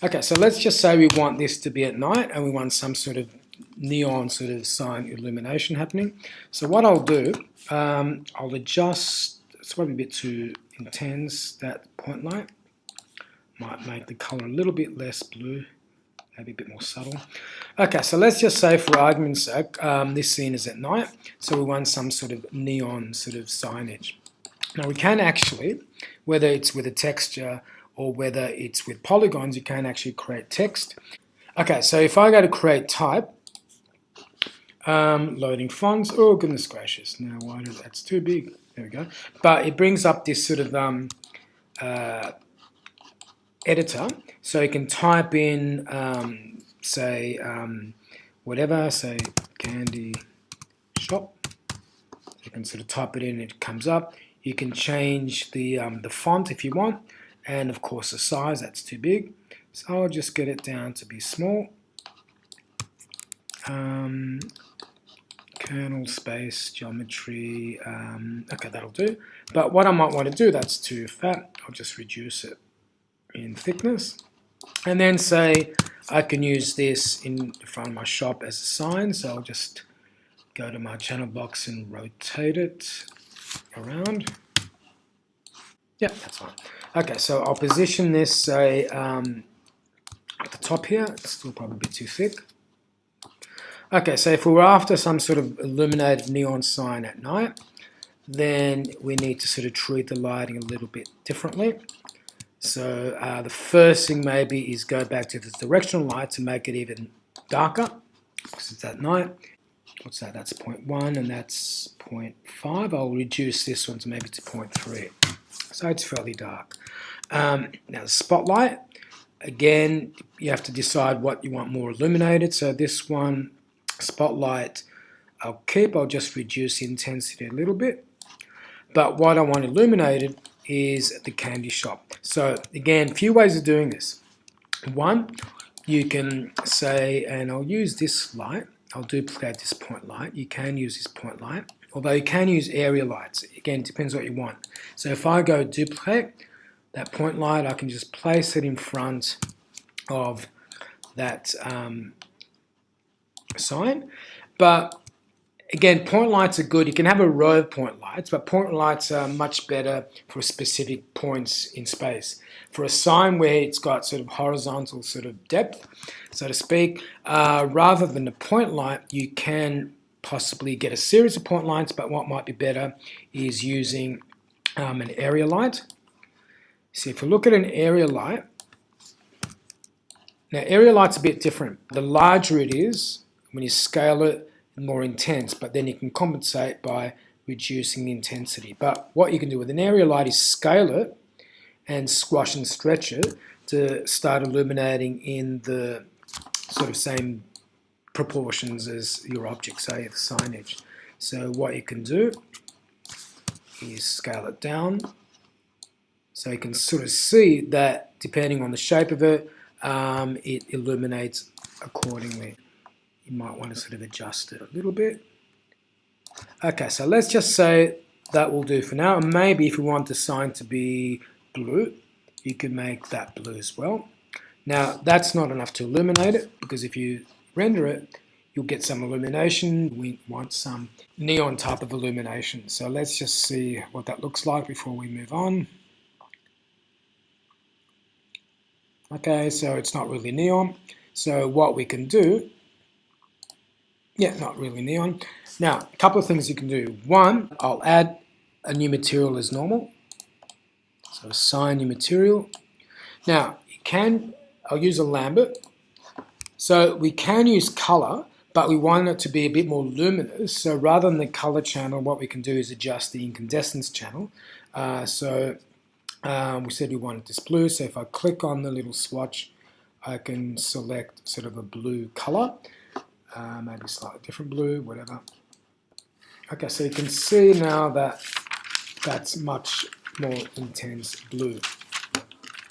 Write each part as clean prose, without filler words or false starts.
Okay, so let's just say we want this to be at night and we want some sort of neon sort of sign illumination happening. So what I'll do, I'll adjust, it's probably a bit too intense, that point light. Might make the color a little bit less blue, maybe a bit more subtle. Okay, so let's just say for argument's sake, this scene is at night, so we want some sort of neon sort of signage. Now we can actually, whether it's with a texture or whether it's with polygons, you can actually create text. Okay, so if I go to create type, loading fonts, oh goodness gracious, now why did that's too big, there we go. But it brings up this sort of editor, so you can type in, say, whatever, say candy shop. So you can sort of type it in, it comes up. You can change the font if you want, and of course the size, that's too big. So I'll just get it down to be small. Kernel space, geometry, okay, that'll do. But what I might want to do, that's too fat, I'll just reduce it in thickness. And then say I can use this in front of my shop as a sign, so I'll just go to my channel box and rotate it around. Yeah, that's fine. Okay, so I'll position this, say, at the top here. It's still probably a bit too thick. Okay, so if we were after some sort of illuminated neon sign at night, then we need to sort of treat the lighting a little bit differently. So the first thing maybe is go back to the directional light to make it even darker, because it's at night. What's that? That's 0.1 and that's 0.5. I'll reduce this one to maybe to 0.3. So it's fairly dark. Now the spotlight, again, you have to decide what you want more illuminated. So this one, spotlight, I'll just reduce the intensity a little bit. But what I want illuminated is the candy shop. So again, a few ways of doing this. One, you can say, and I'll use this light, I'll duplicate this point light. You can use this point light, although you can use area lights. Again, it depends what you want. So if I go duplicate that point light, I can just place it in front of that sign. But again, point lights are good. You can have a row of point lights, but point lights are much better for specific points in space. For a sign where it's got sort of horizontal sort of depth, so to speak, rather than a point light, you can possibly get a series of point lights, but what might be better is using an area light. So if you look at an area light, now area light's a bit different. The larger it is, when you scale it, more intense, but then you can compensate by reducing the intensity. But what you can do with an area light is scale it and squash and stretch it to start illuminating in the sort of same proportions as your object, say the signage. So what you can do is scale it down so you can sort of see that depending on the shape of it, it illuminates accordingly. You might want to sort of adjust it a little bit. Okay, so let's just say that will do for now. And maybe if we want the sign to be blue, you can make that blue as well. Now, that's not enough to illuminate it, because if you render it, you'll get some illumination. We want some neon type of illumination. So let's just see what that looks like before we move on. Okay, so it's not really neon. So what we can do, yeah, not really neon. Now, a couple of things you can do. One, I'll add a new material as normal. So assign new material. Now, I'll use a Lambert. So we can use color, but we want it to be a bit more luminous. So rather than the color channel, what we can do is adjust the incandescence channel. We said we wanted this blue. So if I click on the little swatch, I can select sort of a blue color. Maybe slightly different blue, whatever. Okay, so you can see now that that's much more intense blue.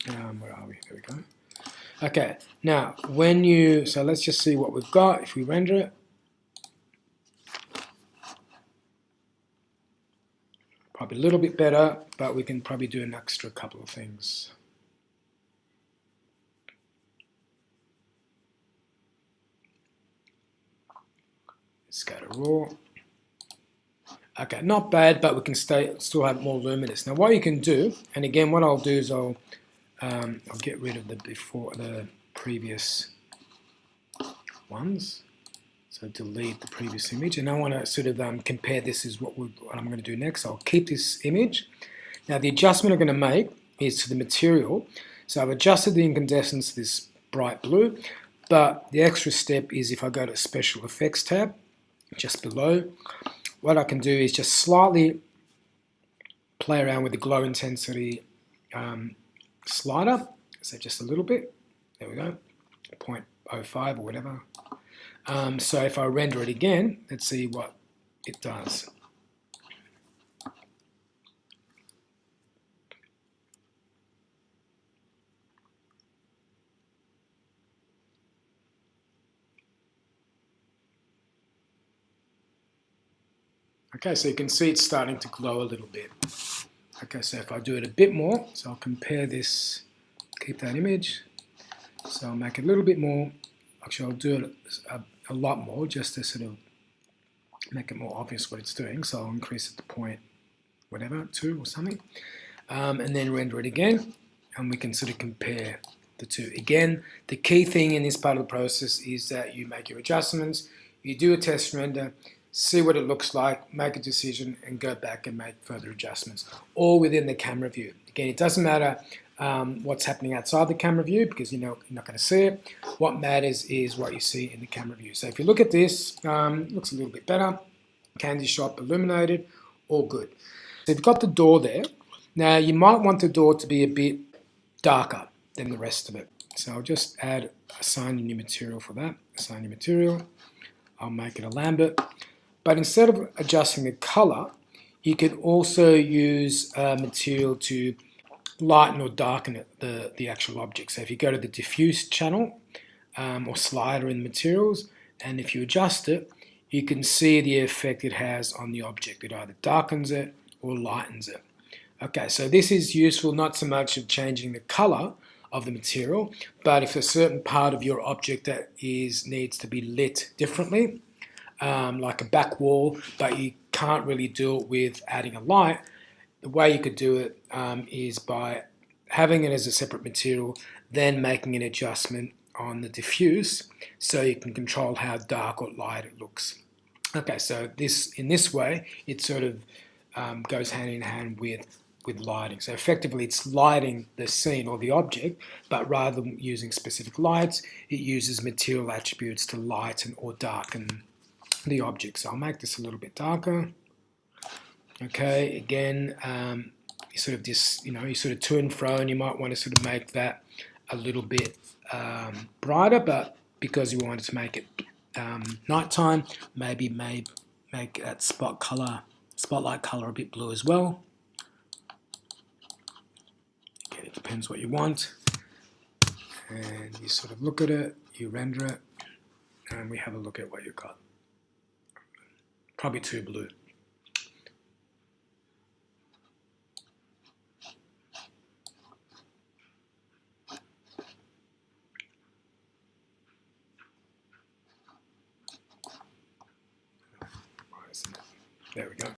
Where are we? There we go. Okay, now so let's just see what we've got if we render it. Probably a little bit better, but we can probably do an extra couple of things. Let's go to raw. Okay, not bad, but we can still have more luminous. Now what you can do, and again what I'll do is I'll get rid of the previous ones. So delete the previous image, and I want to sort of compare this is what I'm going to do next. I'll keep this image. Now the adjustment I'm going to make is to the material. So I've adjusted the incandescence to this bright blue, but the extra step is if I go to Special Effects tab, just below, what I can do is just slightly play around with the glow intensity slider, so just a little bit, there we go, 0.05 or whatever. So if I render it again, let's see what it does. Okay, so you can see it's starting to glow a little bit. Okay, so if I do it a bit more, so I'll compare this, keep that image. So I'll make it a little bit more, actually I'll do it a lot more just to sort of make it more obvious what it's doing. So I'll increase it to point whatever, 2 or something. And then render it again, and we can sort of compare the two. Again, the key thing in this part of the process is that you make your adjustments, you do a test render, see what it looks like, make a decision, and go back and make further adjustments, all within the camera view. Again, it doesn't matter what's happening outside the camera view because you're not going to see it. What matters is what you see in the camera view. So if you look at this, it looks a little bit better. Candy shop illuminated, all good. So you've got the door there. Now you might want the door to be a bit darker than the rest of it. So I'll just assign a new material for that. Assign new material. I'll make it a Lambert. But instead of adjusting the color, you can also use material to lighten or darken it, the actual object. So if you go to the diffuse channel or slider in materials, and if you adjust it, you can see the effect it has on the object. It either darkens it or lightens it. Okay, so this is useful not so much of changing the color of the material, but if a certain part of your object that needs to be lit differently, like a back wall, but you can't really do it with adding a light, the way you could do it is by having it as a separate material, then making an adjustment on the diffuse so you can control how dark or light it looks. Okay, so in this way, it sort of goes hand in hand with lighting. So effectively, it's lighting the scene or the object, but rather than using specific lights, it uses material attributes to lighten or darken the object. So I'll make this a little bit darker. Okay, again, you sort of you sort of to and fro, and you might want to sort of make that a little bit brighter, but because you wanted to make it nighttime, maybe make that spotlight color a bit blue as well. Okay, it depends what you want, and you sort of look at it, you render it, and we have a look at what you've got. Probably too blue.